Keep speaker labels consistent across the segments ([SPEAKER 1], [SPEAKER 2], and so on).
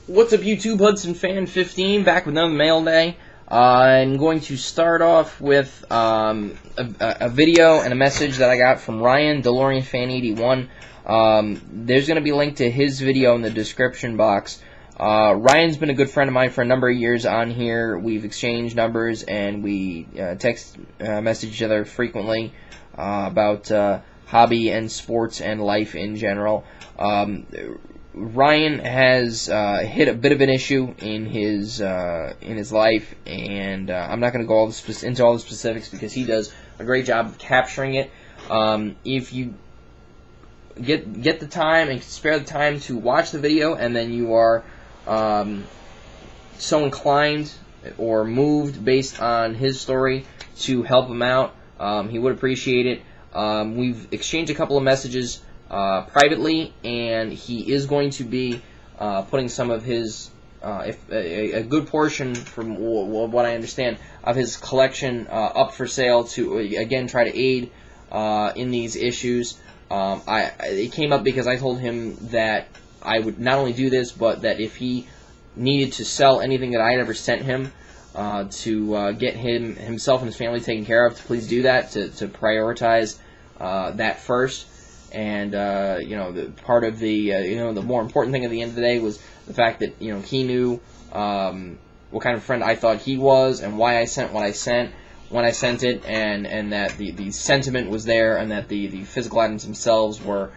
[SPEAKER 1] What's up, YouTube? Hudson Fan 15 back with another mail day. I'm going to start off with a video and a message that I got from Ryan, DeLorean Fan 81. There's going to be a link to his video in the description box. Ryan's been a good friend of mine for a number of years on here. We've exchanged numbers and we text message each other frequently about hobby and sports and life in general. Ryan has hit a bit of an issue in his life, and I'm not going to go into all the specifics because he does a great job of capturing it. If you get the time and spare the time to watch the video, and then you are so inclined or moved based on his story to help him out, he would appreciate it. We've exchanged a couple of messages privately, and he is going to be putting some of his, a good portion, from what I understand, of his collection up for sale to, again, try to aid in these issues. It came up because I told him that I would not only do this, but that if he needed to sell anything that I had ever sent him to get himself and his family taken care of, to please do that, to prioritize that first. And the part of the the more important thing at the end of the day was the fact that he knew what kind of friend I thought he was, and why I sent what I sent when I sent it, and that the sentiment was there, and that the physical items themselves were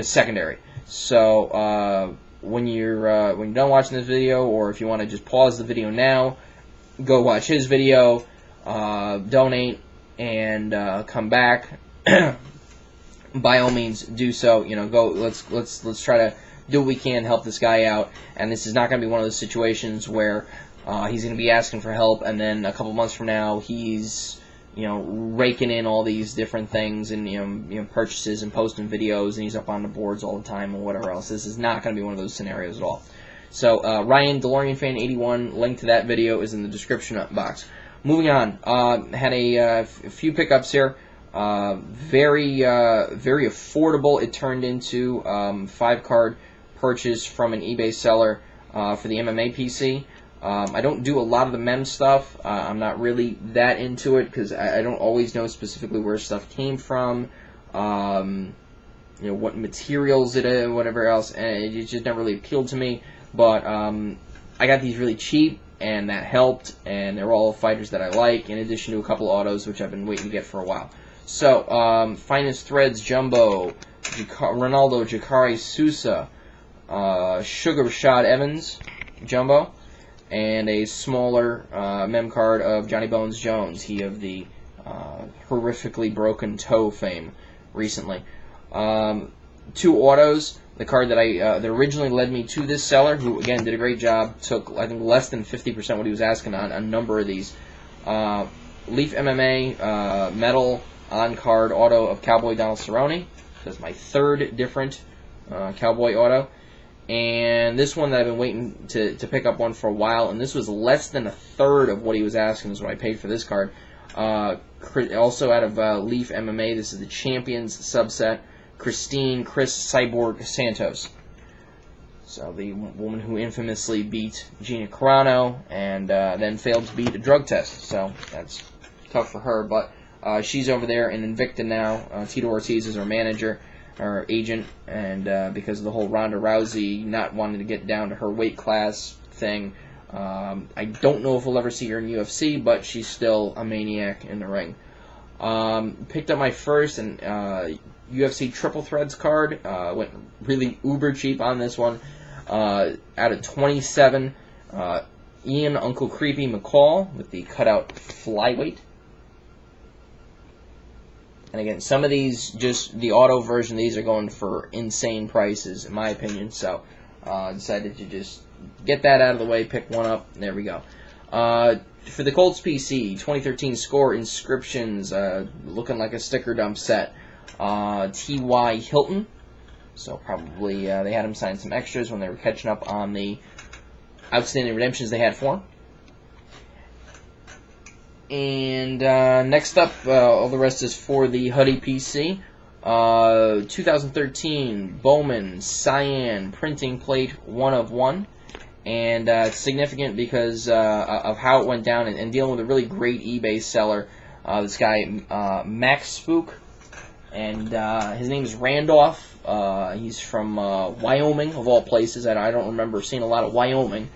[SPEAKER 1] secondary. So when you're done watching this video, or if you want to just pause the video now, go watch his video, donate, and come back. By all means, do so. Go. Let's try to do what we can to help this guy out. And this is not going to be one of those situations where he's going to be asking for help, and then a couple months from now he's raking in all these different things and purchases and posting videos, and he's up on the boards all the time and whatever else. This is not going to be one of those scenarios at all. So Ryan, DeLorean Fan 81, link to that video is in the description box. Moving on, had a few pickups here. Very affordable. It turned into 5-card purchase from an eBay seller for the MMA PC. I don't do a lot of the mem stuff. I'm not really that into it because I don't always know specifically where stuff came from, what materials it is, whatever else, and it just never really appealed to me. But I got these really cheap, and that helped, and they're all fighters that I like, in addition to a couple autos which I've been waiting to get for a while. So, Finest Threads Jumbo, Ronaldo Jacare Sousa, Sugar Rashad Evans Jumbo, and a smaller mem card of Johnny Bones Jones, he of the horrifically broken toe fame recently. 2 autos. The card that that originally led me to this seller, who again did a great job, took I think less than 50% what he was asking on a number of these. Leaf MMA metal on-card auto of Cowboy Donald Cerrone. That's my 3rd different Cowboy auto. And this one that I've been waiting to pick up one for a while, and this was less than 1/3 of what he was asking is what I paid for this card. Also out of Leaf MMA, this is the Champions subset, Christine Chris Cyborg Santos. So the woman who infamously beat Gina Carano and then failed to beat a drug test. So that's tough for her, but she's over there in Invicta now. Tito Ortiz is her manager, or agent, and because of the whole Ronda Rousey not wanting to get down to her weight class thing, I don't know if we'll ever see her in UFC, but she's still a maniac in the ring. Picked up my first UFC Triple Threads card. Went really uber cheap on this one. Out of 27, Ian Uncle Creepy McCall with the cutout flyweight. And again, some of these, just the auto version, these are going for insane prices, in my opinion. So, decided to just get that out of the way, pick one up. There we go. For the Colts PC, 2013 Score Inscriptions, looking like a sticker dump set. T.Y. Hilton. So, probably they had him sign some extras when they were catching up on the outstanding redemptions they had for him. And next up, all the rest is for the Huddy PC. 2013 Bowman Cyan printing plate 1 of 1. And it's significant because of how it went down and dealing with a really great eBay seller. This guy, mackspook, and his name is Randolph. He's from Wyoming, of all places. I don't remember seeing a lot of Wyoming.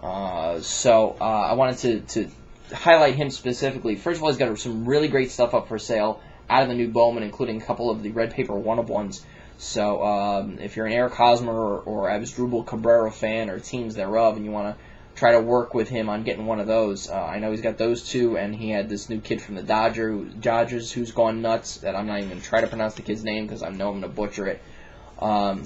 [SPEAKER 1] So I wanted to highlight him specifically. First of all, he's got some really great stuff up for sale out of the new Bowman, including a couple of the red paper 1 of 1s. So if you're an Eric Hosmer or AdamJAiello Cabrera fan or teams thereof, and you want to try to work with him on getting one of those, I know he's got those 2, and he had this new kid from the Dodgers who's gone nuts, that I'm not even going to try to pronounce the kid's name because I know I'm going to butcher it.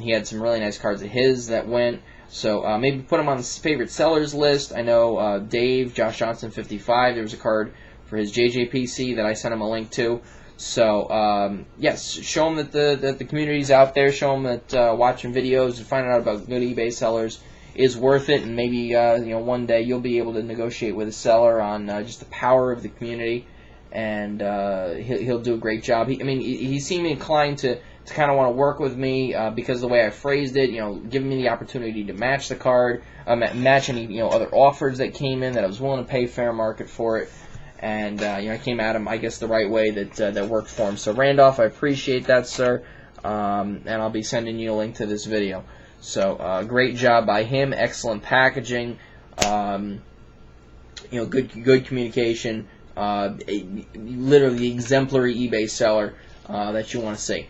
[SPEAKER 1] He had some really nice cards of his that went, so maybe put him on the favorite sellers list. I know Dave, Josh Johnson 55, there was a card for his JJPC that I sent him a link to. So, yes, show them that the community's out there. Show them that watching videos and finding out about good eBay sellers is worth it. And maybe one day you'll be able to negotiate with a seller on just the power of the community. And he'll do a great job. He seemed inclined to kind of want to work with me because of the way I phrased it. Giving me the opportunity to match the card, match any other offers that came in that I was willing to pay fair market for it. And I came at him, I guess, the right way that worked for him. So Randolph, I appreciate that, sir. And I'll be sending you a link to this video. So great job by him. Excellent packaging. Good communication. Literally exemplary eBay seller that you want to see.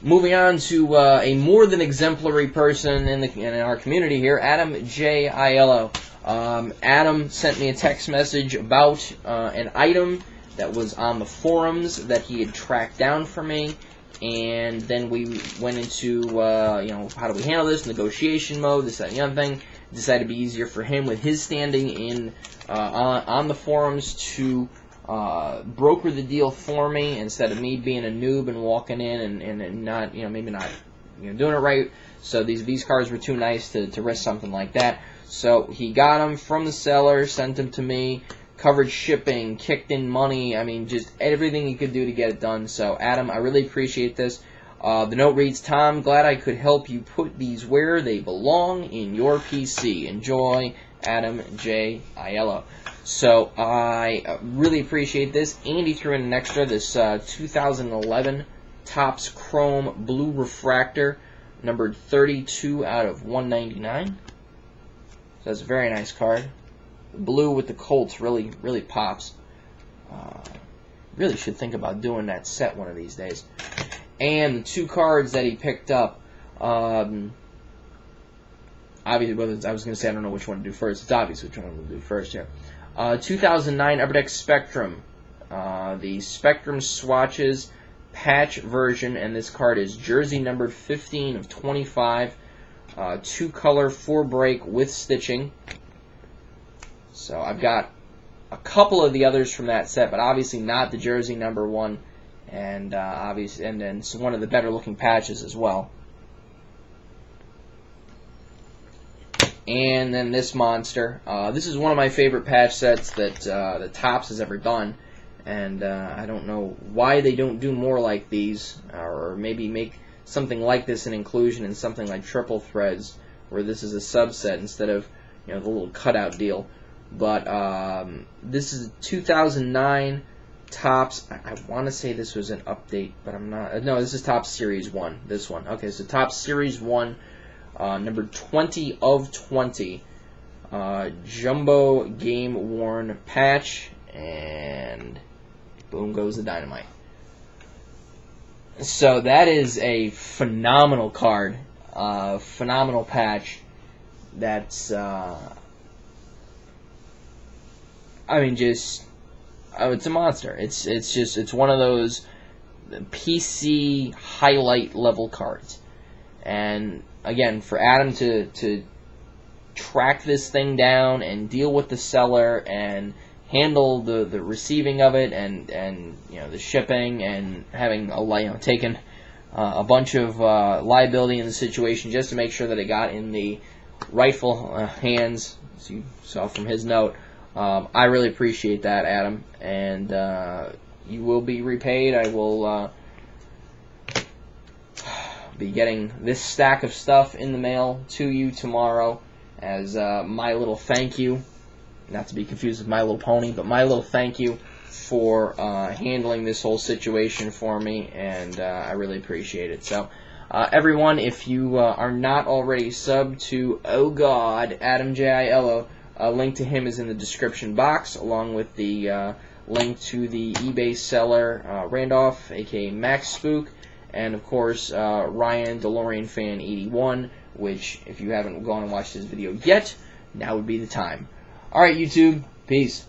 [SPEAKER 1] Moving on to a more than exemplary person in our community here, AdamJAiello. Adam sent me a text message about an item that was on the forums that he had tracked down for me, and then we went into how do we handle this, negotiation mode, this, that, and the other thing. Decided to be easier for him with his standing in on the forums to broker the deal for me instead of me being a noob and walking in and not maybe not doing it right. So these cards were too nice to risk something like that. So he got them from the seller, sent them to me, covered shipping, kicked in money. Just everything he could do to get it done. So Adam, I really appreciate this. The note reads, Tom, glad I could help you put these where they belong in your PC. Enjoy, AdamJAiello. So I really appreciate this. Andy threw in an extra, this 2011 Topps Chrome Blue Refractor, numbered 32 out of 199. So that's a very nice card. The blue with the Colts really pops. Really should think about doing that set one of these days. And the 2 cards that he picked up, obviously, I was going to say I don't know which one to do first. It's obvious which one I'm going to do first here. 2009 Upper Deck Spectrum. The Spectrum Swatches patch version, and this card is jersey numbered 15 of 25. 2-color 4-break with stitching. So I've got a couple of the others from that set, but obviously not the jersey number 1, and obviously, and then it's one of the better looking patches as well. And then this monster. This is one of my favorite patch sets that Topps has ever done, and I don't know why they don't do more like these, or maybe make something like this an inclusion in something like Triple Threads, where this is a subset instead of the little cutout deal. But this is 2009 Topps. I want to say this was an update, but I'm not. No, this is Topps Series 1. This one. Okay, so Topps Series 1, number 20 of 20, jumbo game worn patch, and boom goes the dynamite. So that is a phenomenal card, phenomenal patch. That's, it's a monster. It's one of those PC highlight level cards. And again, for Adam to track this thing down and deal with the seller and handle the receiving of it and the shipping and having taken a bunch of liability in the situation just to make sure that it got in the rightful hands, as you saw from his note. I really appreciate that, Adam, and you will be repaid. I will be getting this stack of stuff in the mail to you tomorrow as my little thank you. Not to be confused with My Little Pony, but my little thank you for handling this whole situation for me, and I really appreciate it. So, everyone, if you are not already subbed to Oh God, AdamJAiello, a link to him is in the description box, along with the link to the eBay seller Randolph, aka mackspook, and of course Ryan DeLorean Fan 81, which if you haven't gone and watched this video yet, now would be the time. Alright, YouTube, peace.